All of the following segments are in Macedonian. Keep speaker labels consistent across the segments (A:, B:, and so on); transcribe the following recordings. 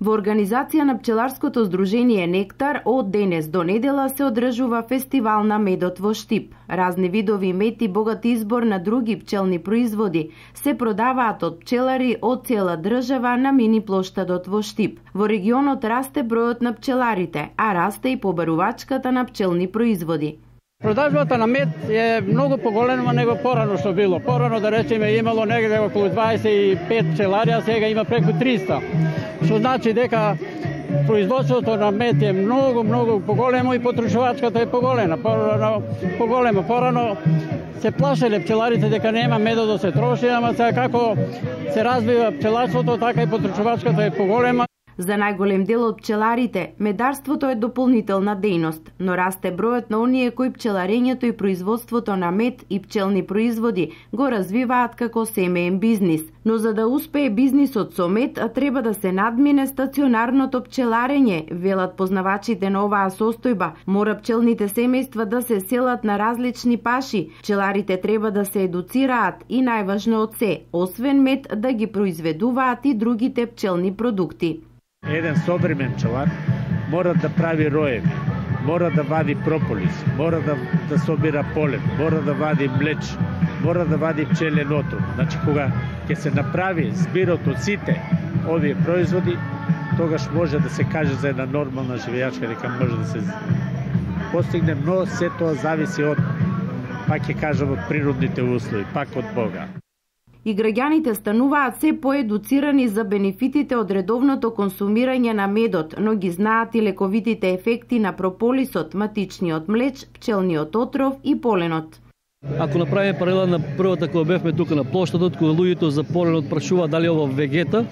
A: Во организација на пчеларското здружение Нектар од денес до недела се одржува фестивал на медот во Штип. Разни видови мед и богат избор на други пчелни производи се продаваат од пчелари од цела држава на мини плоштадот во Штип. Во регионот расте бројот на пчеларите, а расте и побарувачката на пчелни производи.
B: Продажбата на мед е многу поголема него порано што било. Порано, да речеме, имало негде околу 25 пчелари, а сега има преку 300. Што значи дека производството на мед е многу поголемо и потрошувачката е поголема. Порано се плашеле пчеларите дека нема медо да се троши, ама сега како се развива пчеларството, така и потрошувачката е поголема.
A: За најголем дел од пчеларите, медарството е дополнителна дејност, но расте бројот на оние кои пчеларењето и производството на мед и пчелни производи го развиваат како семеен бизнис. Но за да успее бизнисот со мед, треба да се надмине стационарното пчеларење, велат познавачите на оваа состојба. Мора пчелните семејства да се селат на различни паши, пчеларите треба да се едуцираат и најважно од се, освен мед, да ги произведуваат и другите пчелни продукти.
C: Еден современ пчелар мора да прави роеви, мора да вади прополис, мора да собира полен, мора да вади млеч, мора да вади пчелен отров. Значи, кога ќе се направи збирот од сите овие производи, тогаш може да се каже за една нормална живејачка дека може да се постигне, но се тоа зависи од, пак ќе кажам, од природните услови, пак од Бога.
A: И граѓаните стануваат се поедуцирани за бенефитите од редовното консумирање на медот, но ги знаат и лековитите ефекти на прополисот, матичниот млеч, пчелниот отров и поленот.
D: Ако направиме паралела на првата кога бевме тука на плоштадот, кога луѓето за поленот прашуваат дали ова вегета,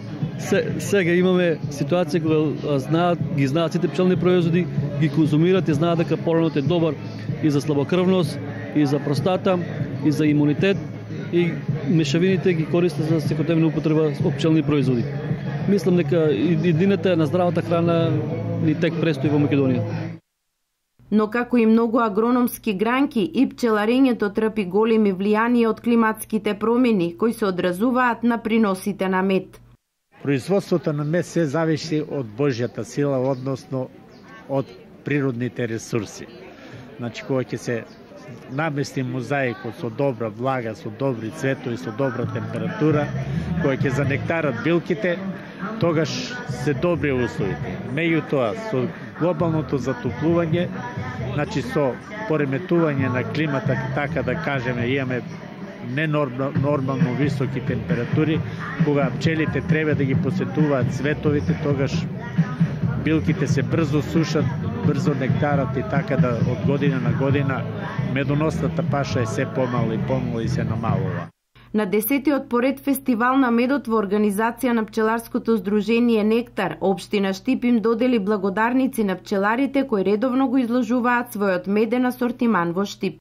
D: сега имаме ситуација кога ги знаат сите пчелни производи, ги консумираат и знаат дека поленот е добар и за слабокрвност, и за простата, и за имунитет, и мешавините ги користат за секојдневна употреба од пчелни производи. Мислам дека идината на здравата храна ни тек престои во Македонија.
A: Но како и многу агрономски гранки, и пчеларењето трпи големи влијанија од климатските промени, кои се одразуваат на приносите на мед.
C: Производството на мед се зависи од Божјата сила, односно од природните ресурси. Значи, кога ќе се намести мозаикот со добра влага, со добри цветови, со добра температура, која ќе занектарат билките, тогаш се добри условите. Меѓутоа, со глобалното затоплување, значи со пореметување на климата, така да кажеме, имаме ненормално високи температури, кога пчелите треба да ги посетуваат цветовите, тогаш билките се брзо сушат, брзо нектарат и така да од година на година медоносната паша е се помала и се намалува.
A: На 10-тиот поред фестивал на медот во организација на пчеларското здружение Нектар, општина Штип им додели благодарници на пчеларите кои редовно го изложуваат својот меден асортиман во Штип.